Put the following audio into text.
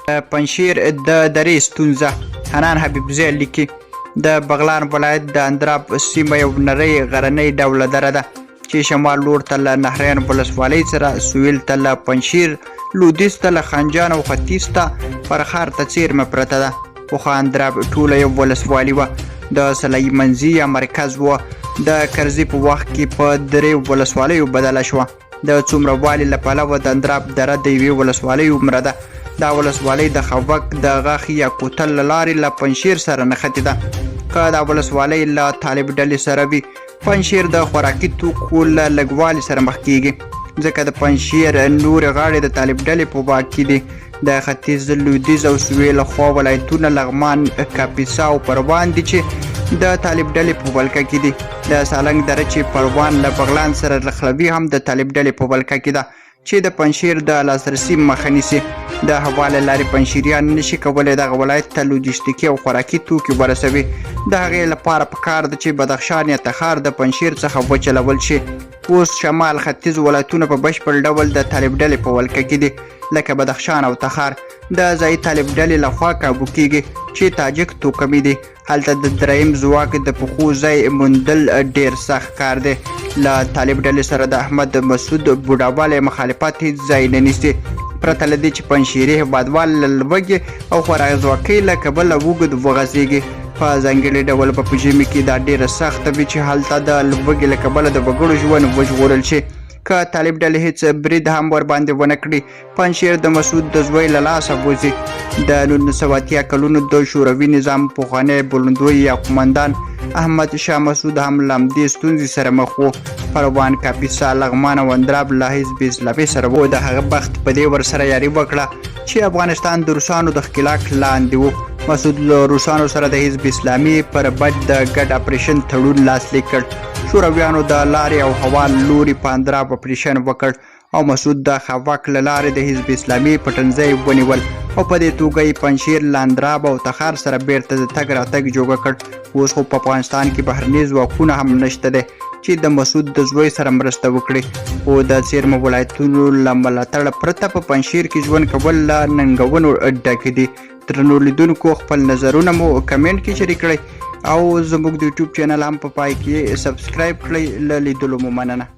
پنجشیر د درې ستونزه حنان حبیبزی لیکي د بغلان ولایت د اندراب سیمه یو نری غرنۍ ډوله دره ده چې شمال لور ته له نهریان ولسوالۍ سره سویل ته له پنجشیر لویدیځ ته له خنجان او ختیځ ته فرخار ته څیرمه پرته ده پخوا اندراب ټوله یو ولسوالي وه د سلای منځي یا مرکز وه د کرزي په وخت کې په درې ولسوالیو بدله شوه د څومره والي له پلوه د اندراب دره د یوې ولسوالۍ عمره ده دا ولسوالۍ د خوک د غاښ یا کوتل له لارې له پنجشیر سره نښتې ده که دا ولسوالۍ له طالب ډلې سره وي پنجشیر د خوراکي توکو له لږوالي سره مخ کیږي ځکه د پنجشیر نورې غاړې د طالب ډلې په واک کې دي د ختیځ لویدیځ او سویل خوا ولایتونه لغمان کاپیسا او پروان دي چې د طالب ډلې په ولکه کې دي د سالنګ دره چې پروان له بغلان سره نښلوي هم د طالب ډلې په ولکه کې ده چې د پنجشیر د لاسرسي مخه نیسي د هوا له لارې پنجشیریان نشي کولی دغه ولایت ته لوجستیکي او خوراکي توکي ورسوي د هغې لپاره پکار ده چې بدخشان یا تخار د پنجشیر څخه وچلول شي اوس شمال ختیځ ولایتونه په بشپړ ډول د طالب ډلې په ولکه کې دي لکه بدخشان او تخار د ځایي طالب ډلې لخوا کابو کیږي چې تاجک توکمي دي هلته د دریم ځواک د پخو ځای موندل ډیر سخت کار دی له طالب ډلې سره د احمد مسعود بوډاوالی مخالفت هیڅ ځای نه نیسي پرته له دې چې پنجشیري هېوادوال له لوږې او خوراکځواکۍ له کبله اوږد وغځېږي په ځانګړي ډول په ژمي کې دا ډیره سخته وي چې هلته د لوږې له کبله د وګړو ژوند وژغورل شي که طالب ډلې هیڅ برید هم ورباندې ونه کړي پنجشیر د مسعود د زوی له لاسه وځي د 1980 کلونو د شوروي نظام پخوانی بلندوی یا قومندان احمد شاه مسعود هم له همدې ستونزې سره مخ و پروان کاپیسا لغمان او اندراب له حزب اسلامي سره و د هغه بخت په دې ورسره یاري وکړه چې افغانستان د روسانو د ښکېلاک لاندې و مسعود له روسانو سره د حزب اسلامي پر بد د ګډ اپریشن تړون لاسلیک کړ شورویانو د لارې او هوا لوري په اندراب اپریشن وکړ او مسعود د خوک له لارې د حزب اسلامي پټنځی ونیول او په دې توګه یې پنجشیر له اندراب او تخار سره بیرته د تګ راتګ جوګه کړ اوس خو په افغانستان کې بهرني ځواکونه هم نشته دی چې د مسعود د زوی سره مرسته وکړي خو د څیرمه ولایتونو له ملاتړه پرته په پنجشیر کې ژوند کول له ننګونو ډک دي درنو لیدونکو خپل نظرونه مو کمنټ کې شریک کړئ او زموږ د یوټیوب چینل هم په پای کې سبسکرایب کړئ له لیدلو مو مننه